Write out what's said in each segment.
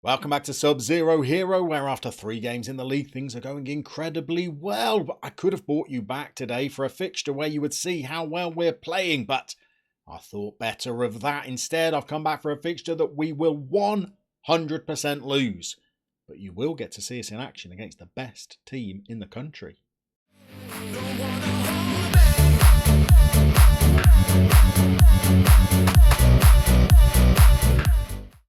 Welcome back to Sub-Zero Hero, where after 3 games in the league things are going incredibly well. But I could have brought you back today for a fixture where you would see how well we're playing, but I thought better of that. Instead, I've come back for a fixture that we will 100% lose. But you will get to see us in action against the best team in the country.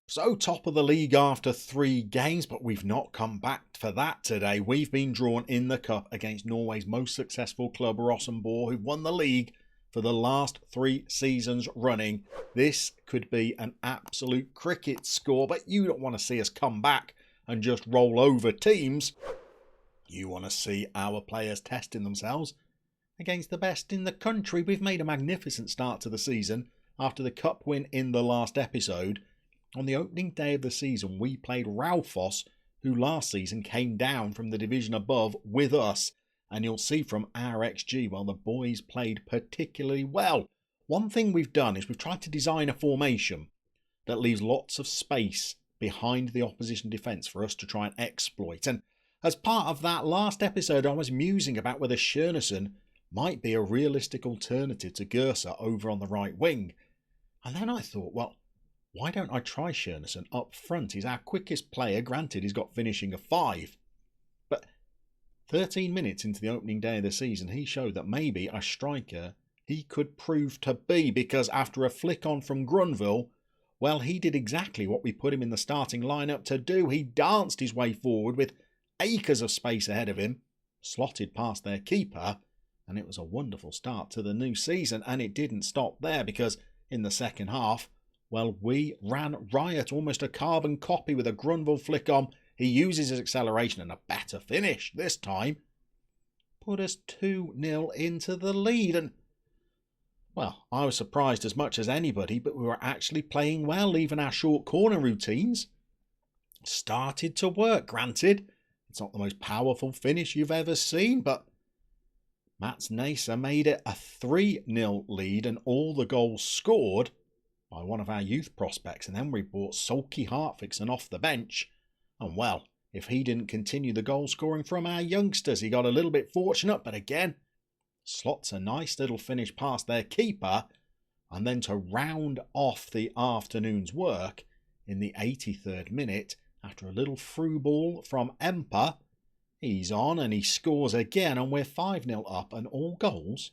So top of the league after 3 games, but we've not come back for that today. We've been drawn in the cup against Norway's most successful club, Rosenborg, who've won the league for the last 3 seasons running. This could be an absolute cricket score, but you don't want to see us come back and just roll over teams. You want to see our players testing themselves against the best in the country. We've made a magnificent start to the season after the cup win in the last episode. On the opening day of the season, we played Raufoss, who last season came down from the division above with us. And you'll see from our XG, well, the boys played particularly well. One thing we've done is we've tried to design a formation that leaves lots of space behind the opposition defence for us to try and exploit. And as part of that last episode, I was musing about whether Schönerson might be a realistic alternative to Gersa over on the right wing. And then I thought, well, why don't I try Schönerson up front? He's our quickest player. Granted, he's got finishing of 5. But 13 minutes into the opening day of the season, he showed that maybe a striker he could prove to be. Because after a flick on from Grunwald, well, he did exactly what we put him in the starting lineup to do. He danced his way forward with acres of space ahead of him, slotted past their keeper, and it was a wonderful start to the new season. And it didn't stop there, because in the second half, well, we ran riot, almost a carbon copy with a Grunwald flick on. He uses his acceleration and a better finish this time put us 2-0 into the lead. And, well, I was surprised as much as anybody, but we were actually playing well. Even our short corner routines started to work. Granted, it's not the most powerful finish you've ever seen, but Mats Nasa made it a 3-0 lead, and all the goals scored by one of our youth prospects. And then we brought Sulky Hartfixen off the bench. And well, if he didn't continue the goal scoring from our youngsters, he got a little bit fortunate, but again, slots a nice little finish past their keeper. And then to round off the afternoon's work in the 83rd minute, after a little through ball from Emper, he's on and he scores again, and we're 5-0 up, and all goals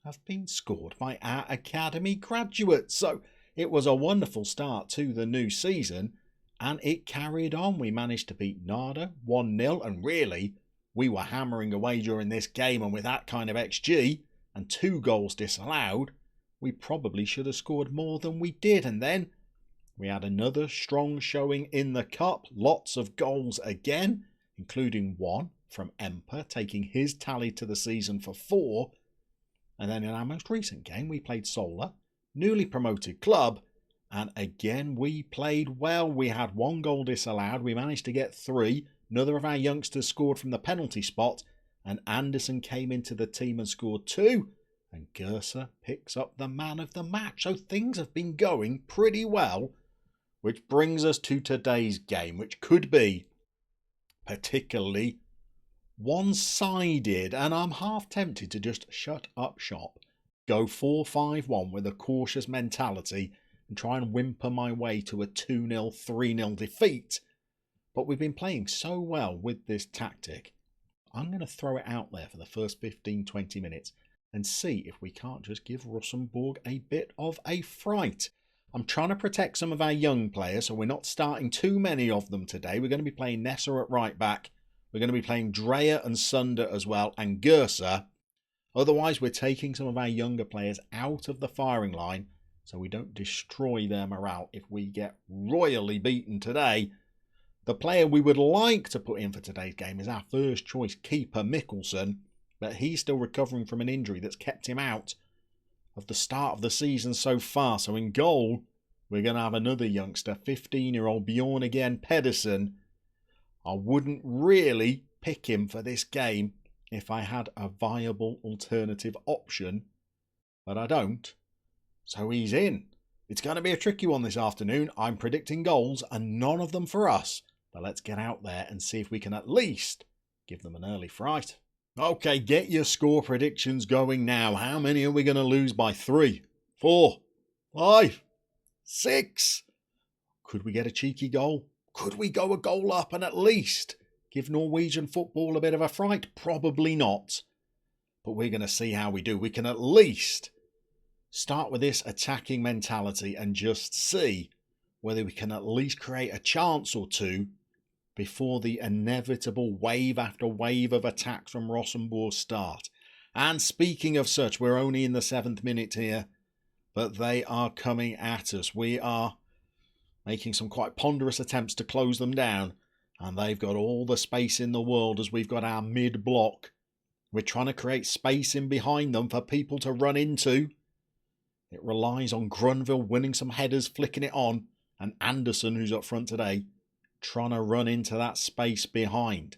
have been scored by our academy graduates. So it was a wonderful start to the new season, and it carried on. We managed to beat Nada 1-0, and really, we were hammering away during this game, and with that kind of XG and 2 goals disallowed, we probably should have scored more than we did. And then we had another strong showing in the cup, lots of goals again, including one from Emper, taking his tally to the season for 4. And then in our most recent game, we played Sola, newly promoted club, and again we played well. We had 1 goal disallowed. We managed to get 3. Another of our youngsters scored from the penalty spot, and Anderson came into the team and scored 2. And Gersa picks up the man of the match. So things have been going pretty well, which brings us to today's game, which could be particularly one-sided, and I'm half tempted to just shut up shop, go 4-5-1 with a cautious mentality and try and whimper my way to a 2-0, 3-0 defeat. But we've been playing so well with this tactic, I'm going to throw it out there for the first 15-20 minutes and see if we can't just give Rosenborg a bit of a fright. I'm trying to protect some of our young players, so we're not starting too many of them today. We're going to be playing Nessa at right back. We're going to be playing Dreyer and Sunder as well, and Gersa. Otherwise, we're taking some of our younger players out of the firing line so we don't destroy their morale if we get royally beaten today. The player we would like to put in for today's game is our first choice keeper, Mikkelsen, but he's still recovering from an injury that's kept him out of the start of the season so far. So in goal, we're going to have another youngster, 15-year-old Bjorn again, Pedersen. I wouldn't really pick him for this game if I had a viable alternative option, but I don't. So he's in. It's going to be a tricky one this afternoon. I'm predicting goals and none of them for us. But let's get out there and see if we can at least give them an early fright. Okay, get your score predictions going now. How many are we going to lose by? 3, 4, 5, 6? Could we get a cheeky goal? Could we go a goal up and at least give Norwegian football a bit of a fright? Probably not. But we're going to see how we do. We can at least start with this attacking mentality and just see whether we can at least create a chance or two before the inevitable wave after wave of attacks from Rosenborg start. And speaking of such, we're only in the 7th minute here, but they are coming at us. We are making some quite ponderous attempts to close them down, and they've got all the space in the world as we've got our mid-block. We're trying to create space in behind them for people to run into. It relies on Grunville winning some headers, flicking it on, and Anderson, who's up front today, trying to run into that space behind.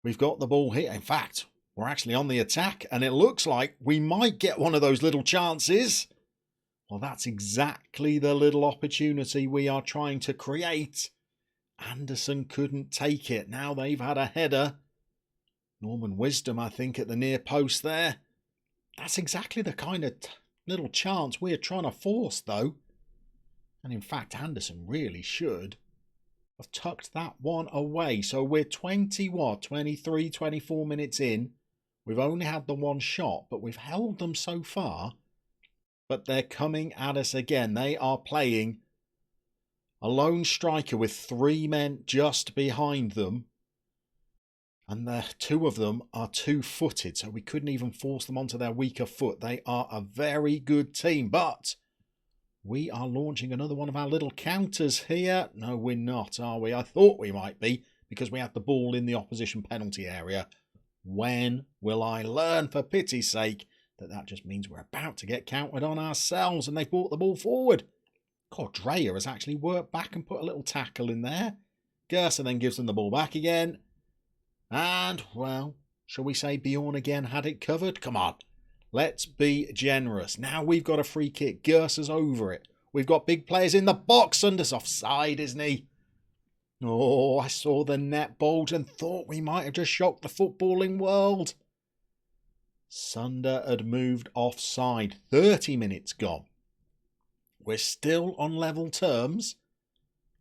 We've got the ball here. In fact, we're actually on the attack, and it looks like we might get one of those little chances. Well, that's exactly the little opportunity we are trying to create. Anderson couldn't take it. Now they've had a header. Norman Wisdom, I think, at the near post there. That's exactly the kind of little chance we're trying to force, though. And in fact, Anderson really should have tucked that one away. So we're 23, 24 minutes in. We've only had the one shot, but we've held them so far. But they're coming at us again. They are playing a lone striker with 3 men just behind them. And the 2 of them are 2-footed, so we couldn't even force them onto their weaker foot. They are a very good team, but we are launching another one of our little counters here. No, we're not, are we? I thought we might be, because we have the ball in the opposition penalty area. When will I learn, for pity's sake, that just means we're about to get counted on ourselves, and they've brought the ball forward. Cordrea has actually worked back and put a little tackle in there. Gersa then gives them the ball back again. And, well, shall we say Bjorn again had it covered? Come on, let's be generous. Now we've got a free kick. Gersa's over it. We've got big players in the box. Sunder's offside, isn't he? Oh, I saw the net bulge and thought we might have just shocked the footballing world. Sunder had moved offside. 30 minutes gone. We're still on level terms.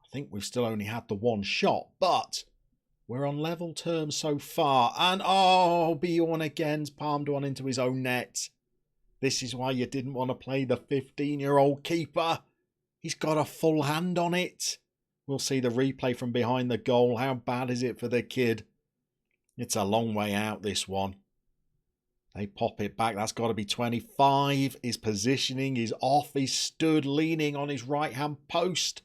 I think we've still only had the one shot, but we're on level terms so far. And, oh, Bjorn again's palmed one into his own net. This is why you didn't want to play the 15-year-old keeper. He's got a full hand on it. We'll see the replay from behind the goal. How bad is it for the kid? It's a long way out, this one. They pop it back. That's got to be 25. His positioning is off. He's stood leaning on his right-hand post.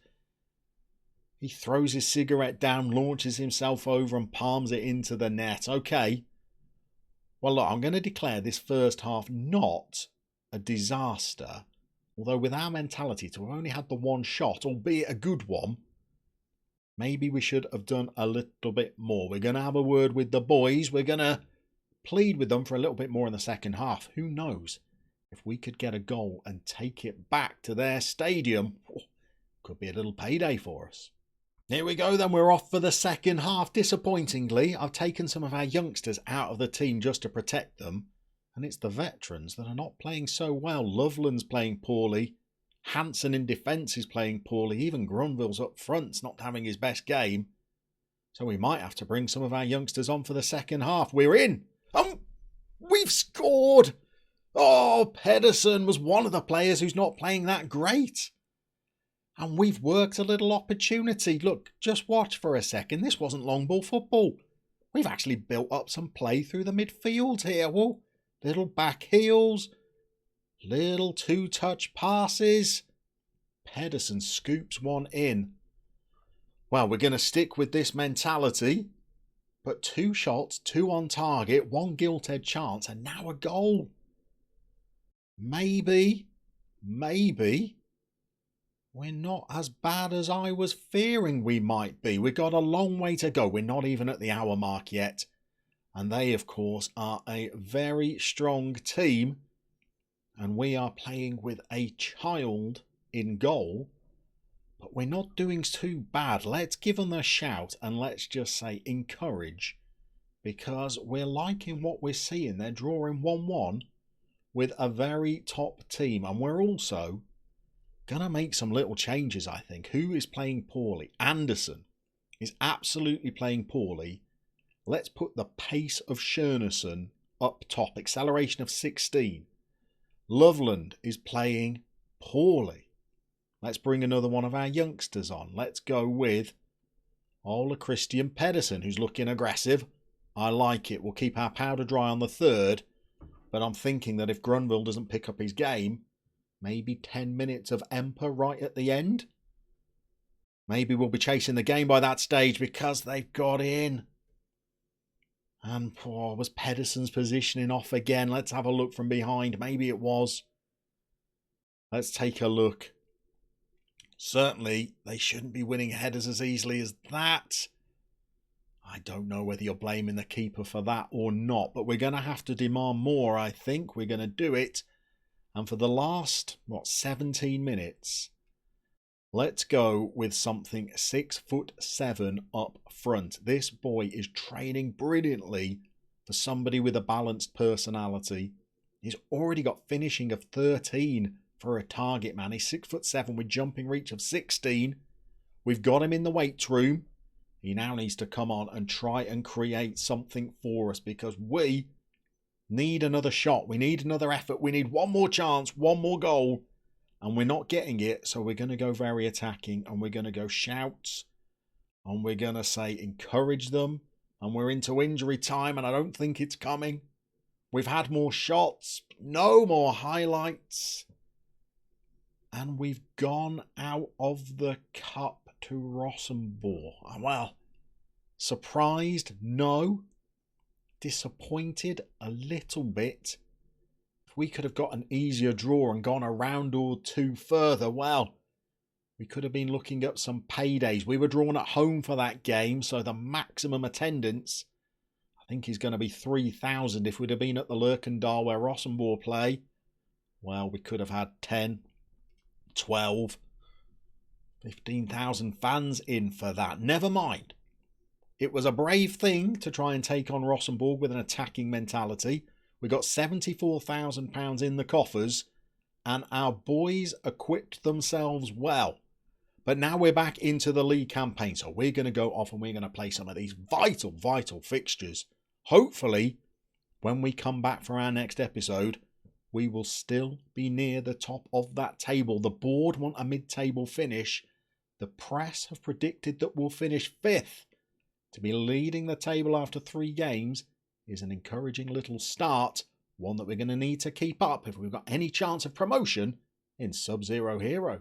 He throws his cigarette down, launches himself over and palms it into the net. Okay. Well, look, I'm going to declare this first half not a disaster. Although with our mentality to have only had the one shot, albeit a good one, maybe we should have done a little bit more. We're going to have a word with the boys. We're going to plead with them for a little bit more in the second half. Who knows? If we could get a goal and take it back to their stadium, could be a little payday for us. Here we go then, we're off for the second half. Disappointingly, I've taken some of our youngsters out of the team just to protect them. And it's the veterans that are not playing so well. Loveland's playing poorly. Hansen in defence is playing poorly. Even Grunville's up front's not having his best game. So we might have to bring some of our youngsters on for the second half. We're in. We've scored. Oh, Pedersen was one of the players who's not playing that great. And we've worked a little opportunity. Look, just watch for a second. This wasn't long ball football. We've actually built up some play through the midfield here. Well, little back heels, little two-touch passes. Pedersen scoops one in. Well, we're going to stick with this mentality. But 2 shots, 2 on target, 1 gilt-edged chance, and now a goal. Maybe we're not as bad as I was fearing we might be. We've got a long way to go. We're not even at the hour mark yet. And they, of course, are a very strong team. And we are playing with a child in goal, but we're not doing too bad. Let's give them a shout and let's just say encourage, because we're liking what we're seeing. They're drawing 1-1 with a very top team, and we're also going to make some little changes, I think. Who is playing poorly? Anderson is absolutely playing poorly. Let's put the pace of Schönerson up top. Acceleration of 16. Loveland is playing poorly. Let's bring another one of our youngsters on. Let's go with Ole Christian Pedersen, who's looking aggressive. I like it. We'll keep our powder dry on the third. But I'm thinking that if Grunwald doesn't pick up his game, maybe 10 minutes of Emper right at the end. Maybe we'll be chasing the game by that stage because they've got in. And was Pedersen's positioning off again? Let's have a look from behind. Maybe it was. Let's take a look. Certainly, they shouldn't be winning headers as easily as that. I don't know whether you're blaming the keeper for that or not, but we're going to have to demand more, I think. We're going to do it. And for the last, 17 minutes, let's go with something 6'7" up front. This boy is training brilliantly for somebody with a balanced personality. He's already got finishing of 13 for a target man. He's 6'7" with jumping reach of 16. We've got him in the weights room. He now needs to come on and try and create something for us because we need another shot. We need another effort. We need one more chance, one more goal. And we're not getting it. So we're going to go very attacking and we're going to go shouts. And we're going to say encourage them. And we're into injury time and I don't think it's coming. We've had more shots. No more highlights. And we've gone out of the cup to Rosenborg. Well, surprised? No. Disappointed? A little bit. If we could have got an easier draw and gone a round or two further, well, we could have been looking at some paydays. We were drawn at home for that game, so the maximum attendance, I think, is going to be 3,000. If we'd have been at the Lerkendal where Rosenborg play, well, we could have had 10, 12, 15,000 fans in for that. Never mind. It was a brave thing to try and take on Rosenborg with an attacking mentality. We got £74,000 in the coffers and our boys equipped themselves well. But now we're back into the league campaign. So we're going to go off and we're going to play some of these vital fixtures. Hopefully, when we come back for our next episode, we will still be near the top of that table. The board want a mid-table finish. The press have predicted that we'll finish 5th. To be leading the table after 3 games is an encouraging little start, one that we're going to need to keep up if we've got any chance of promotion in Sub-Zero Hero.